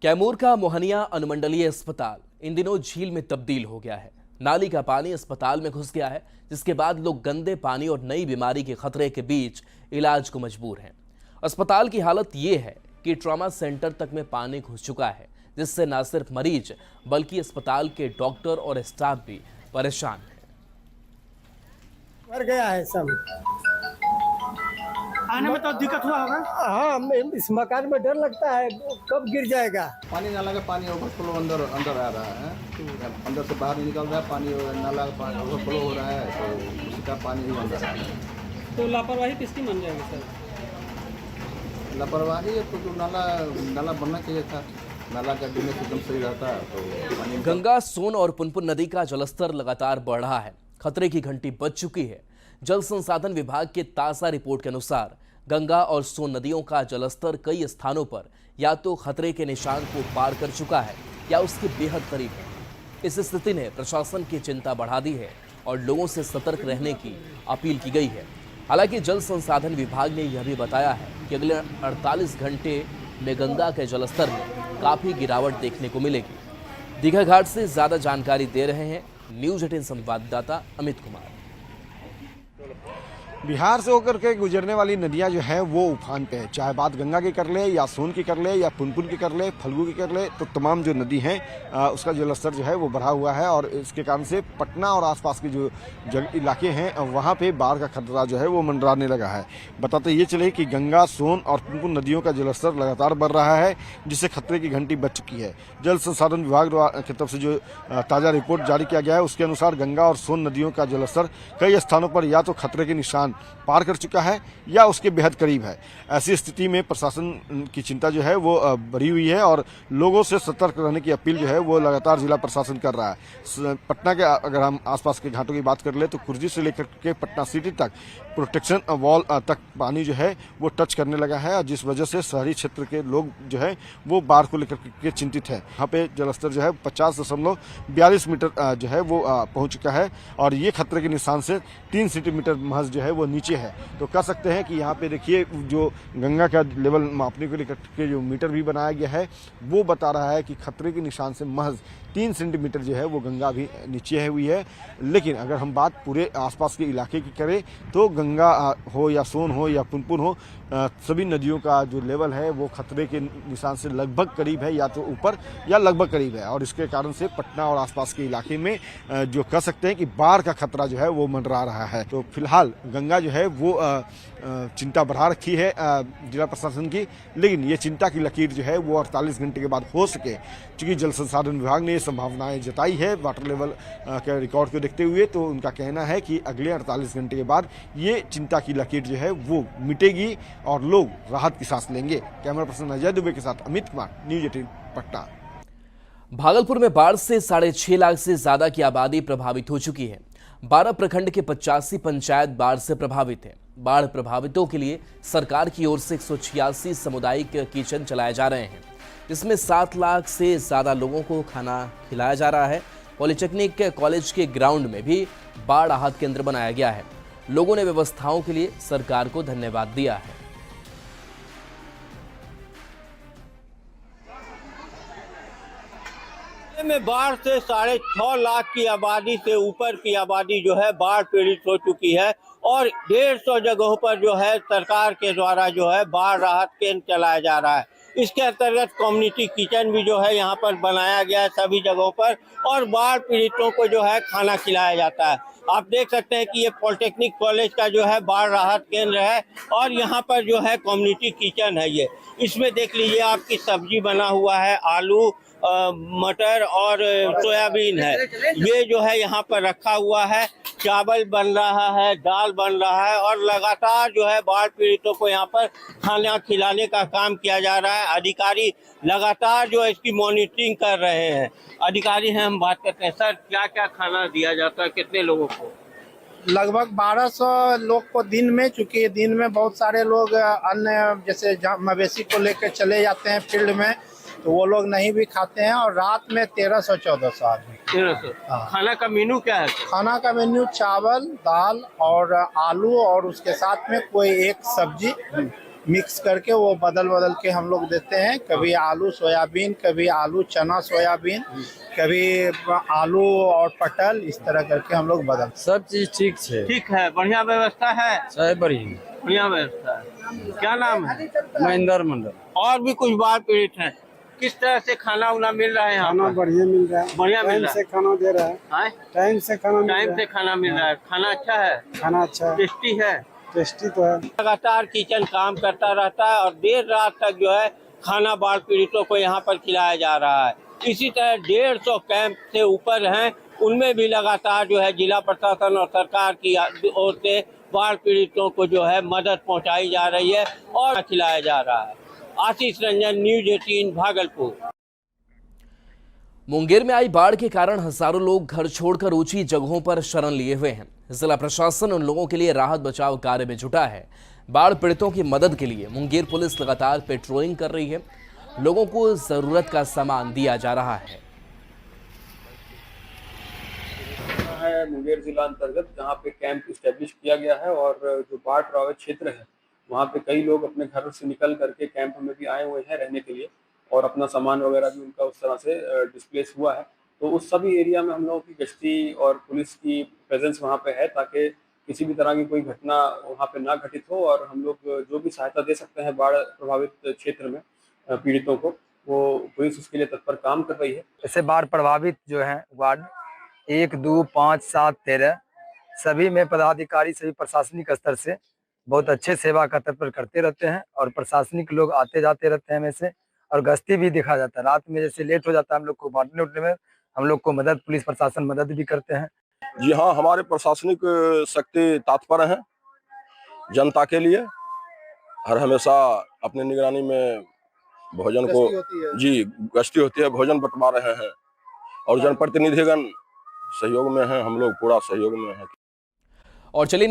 कैमूर का मोहनिया अनुमंडलीय अस्पताल इन दिनों झील में तब्दील हो गया है। नाली का पानी अस्पताल में घुस गया है, जिसके बाद लोग गंदे पानी और नई बीमारी के खतरे के बीच इलाज को मजबूर हैं। अस्पताल की हालत ये है कि ट्रॉमा सेंटर तक में पानी घुस चुका है, जिससे न सिर्फ मरीज बल्कि अस्पताल के डॉक्टर और स्टाफ भी परेशान हैं। मर गया है सब। आने में तो दिक्कत हुआ होगा। हाँ, इस मकान में डर लगता है कब गिर जाएगा। पानी नाला का पानी ओवरफ्लो अंदर आ रहा है, अंदर से बाहर निकल रहा है पानी, नाला का पानी ओवरफ्लो हो रहा है, तो उसका पानी ही अंदर आ रहा है। तो लापरवाही किसकी मान जाएगी सर? लापरवाही है तो नाला बनना चाहिए था, नाला का ड्रेनेज एकदम सही रहता तो पानी। गंगा, सोन और पुनपुन नदी का जलस्तर लगातार बढ़ रहा है। खतरे की घंटी बज चुकी है। जल संसाधन विभाग के ताज़ा रिपोर्ट के अनुसार गंगा और सोन नदियों का जलस्तर कई स्थानों पर या तो खतरे के निशान को पार कर चुका है या उसके बेहद करीब है। इस स्थिति ने प्रशासन की चिंता बढ़ा दी है और लोगों से सतर्क रहने की अपील की गई है। हालांकि जल संसाधन विभाग ने यह भी बताया है कि अगले 48 घंटे में गंगा के जलस्तर में काफी गिरावट देखने को मिलेगी। दीघा घाट से ज्यादा जानकारी दे रहे हैं न्यूज़ 18 संवाददाता अमित कुमार। बिहार से होकर के गुजरने वाली नदियां जो है वो उफान पे है, चाहे बात गंगा की कर ले या सोन की कर ले या पुनपुन की कर ले, फल्गु की कर ले, तो तमाम जो नदी हैं उसका जलस्तर जो है वो बढ़ा हुआ है और इसके कारण से पटना और आसपास के जो इलाके हैं वहाँ पे बाढ़ का खतरा जो है वो मंडराने लगा है। बताते ये चले कि गंगा, सोन और पुनपुन नदियों का जलस्तर लगातार बढ़ रहा है, जिससे खतरे की घंटी बज चुकी है। जल संसाधन विभाग की तरफ से जो ताज़ा रिपोर्ट जारी किया गया है उसके अनुसार गंगा और सोन नदियों का जलस्तर कई स्थानों पर या तो खतरे के निशान पार कर चुका है या उसके बेहद करीब है। ऐसी स्थिति में प्रशासन की चिंता जो है वो बढ़ी हुई है और लोगों से सतर्क रहने की अपील जो है वो लगातार जिला प्रशासन कर रहा है। पटना के अगर हम आसपास के घाटों की बात कर ले तो कुर्जी से लेकर के पटना सिटी तक प्रोटेक्शन वॉल तक पानी जो है वो टच करने लगा है, और जिस वजह से शहरी क्षेत्र के लोग जो है वो बाढ़ को लेकर के चिंतित है। यहाँ पे जलस्तर जो है 50.42 मीटर जो है वो पहुंच चुका है और ये खतरे के निशान से 3 सेंटीमीटर महज जो है वो नीचे है। तो कह सकते हैं कि यहाँ पे देखिए जो गंगा का लेवल मापने को लेकर के जो मीटर भी बनाया गया है वो बता रहा है कि खतरे के निशान से महज 3 सेंटीमीटर जो है वो गंगा भी नीचे हुई है। लेकिन अगर हम बात पूरे आसपास के इलाके की करें तो गंगा हो या सोन हो या पुनपुन हो, सभी नदियों का जो लेवल है वो खतरे के निशान से लगभग करीब है, या तो ऊपर या लगभग करीब है। और इसके कारण से पटना और आसपास के इलाके में जो कह सकते हैं कि बाढ़ का खतरा जो है वो मंडरा रहा है। तो फिलहाल गंगा जो है वो चिंता बढ़ा रखी है जिला प्रशासन की, लेकिन ये चिंता की लकीर जो है वो 48 घंटे के बाद हो सके, क्योंकि जल संसाधन विभाग ने ये संभावनाएं जताई है वाटर लेवल के रिकॉर्ड को देखते हुए। तो उनका कहना है कि अगले 48 घंटे के बाद ये चिंता की लकीर जो है वो मिटेगी और लोग राहत की सांस लेंगे। कैमरा पर्सन अजय दुबे के साथ अमित कुमार, न्यूज़ 18 पटना। भागलपुर में बाढ़ से 6.5 लाख से ज्यादा की आबादी प्रभावित हो चुकी है। 12 प्रखंड के 85 पंचायत बाढ़ से प्रभावित है। बाढ़ प्रभावितों के लिए सरकार की ओर से 186 सामुदायिक किचन चलाए जा रहे हैं, जिसमें 7 लाख से ज्यादा लोगों को खाना खिलाया जा रहा है। पॉलिटेक्निक कॉलेज के ग्राउंड में भी बाढ़ राहत केंद्र बनाया गया है। लोगों ने व्यवस्थाओं के लिए सरकार को धन्यवाद दिया है। में बाढ़ से 6.5 लाख की आबादी से ऊपर की आबादी जो है बाढ़ पीड़ित हो चुकी है और 150 जगहों पर जो है सरकार के द्वारा जो है बाढ़ राहत केंद्र चलाया जा रहा है। इसके अंतर्गत कम्युनिटी किचन भी जो है यहाँ पर बनाया गया है सभी जगहों पर, और बाढ़ पीड़ितों को जो है खाना खिलाया जाता है। आप देख सकते हैं कि ये पॉलिटेक्निक कॉलेज का जो है बाढ़ राहत केंद्र है और यहाँ पर जो है कम्युनिटी किचन है। ये इसमें देख लीजिए आपकी सब्जी बना हुआ है, आलू, मटर और सोयाबीन है, ये जो है यहाँ पर रखा हुआ है। चावल बन रहा है, दाल बन रहा है और लगातार जो है बाढ़ पीड़ितों को यहाँ पर खाना खिलाने का काम किया जा रहा है। अधिकारी लगातार जो है इसकी मॉनिटरिंग कर रहे हैं। अधिकारी हैं, हम बात करते हैं। सर, क्या क्या खाना दिया जाता है, कितने लोगों को? लगभग 1200 लोग को दिन में, चूँकि दिन में बहुत सारे लोग अन्य जैसे मवेशी को लेकर चले जाते हैं फील्ड में, तो वो लोग नहीं भी खाते हैं, और रात में 1300-1400 आदमी। 1300। खाना का मेनू क्या है? खाना का मेन्यू चावल, दाल और आलू और उसके साथ में कोई एक सब्जी मिक्स करके वो बदल बदल के हम लोग देते हैं। कभी आलू सोयाबीन, कभी आलू चना सोयाबीन, कभी आलू और पटल, इस तरह करके हम लोग बदल। सब चीज ठीक है। ठीक है, बढ़िया व्यवस्था है, सब बढ़िया। बढ़िया व्यवस्था है। क्या नाम है? महेंद्र मंडल। और भी कुछ बाढ़ पीड़ित हैं, किस तरह से खाना उना मिल रहा है यहाँ खाना पर? बढ़िया मिल रहा है, बढ़िया मिल टाइम रहा है। से खाना दे रहा है, हाँ? टाइम से खाना मिल टाइम रहा से है, खाना मिल रहा है, खाना अच्छा है, खाना अच्छा है, टेस्टी है। टेस्टी तो है। लगातार किचन काम करता रहता है और देर रात तक जो है खाना बाढ़ पीड़ितों को यहाँ पर खिलाया जा रहा है। इसी तरह 150 कैंप से ऊपर हैं, उनमें भी लगातार जो है जिला प्रशासन और सरकार की ओर से बाढ़ पीड़ितों को जो है मदद पहुँचाई जा रही है और खिलाया जा रहा है। आशीष रंजन, न्यूज 18 भागलपुर। मुंगेर में आई बाढ़ के कारण हजारों लोग घर छोड़कर ऊंची जगहों पर शरण लिए हुए हैं। जिला प्रशासन उन लोगों के लिए राहत बचाव कार्य में जुटा है। बाढ़ पीड़ितों की मदद के लिए मुंगेर पुलिस लगातार पेट्रोलिंग कर रही है। लोगों को जरूरत का सामान दिया जा रहा है। मुंगेर जिला अंतर्गत जहाँ पे कैंप इस्टेब्लिश किया गया है और जो बाढ़ प्रभावित क्षेत्र है वहाँ पे कई लोग अपने घरों से निकल करके कैंप में भी आए हुए हैं रहने के लिए और अपना सामान वगैरह भी उनका उस तरह से डिस्प्लेस हुआ है। तो उस सभी एरिया में हम लोगों की गश्ती और पुलिस की प्रेजेंस वहाँ पे है ताकि किसी भी तरह की कोई घटना वहाँ पे ना घटित हो और हम लोग जो भी सहायता दे सकते हैं बाढ़ प्रभावित क्षेत्र में पीड़ितों को, वो पुलिस उसके लिए तत्पर काम कर रही है। ऐसे बाढ़ प्रभावित जो है वार्ड 1, 2, 5, 7, 13 सभी में पदाधिकारी सभी प्रशासनिक स्तर से बहुत अच्छे सेवा का तत्पर करते रहते हैं और प्रशासनिक लोग आते जाते रहते हैं में से और गश्ती भी देखा जाता है। रात में जैसे लेट हो जाता है हम लोग को बांटने उठने में, हम लोग को मदद पुलिस प्रशासन मदद भी करते हैं। जी हाँ, हमारे प्रशासनिक शक्ति तत्पर हैं जनता के लिए, हर हमेशा अपनी निगरानी में भोजन को जी गश्ती होती है, भोजन बंटवा रहे हैं और जनप्रतिनिधिगण सहयोग में हैं, हम लोग पूरा सहयोग में हैं। और चलिए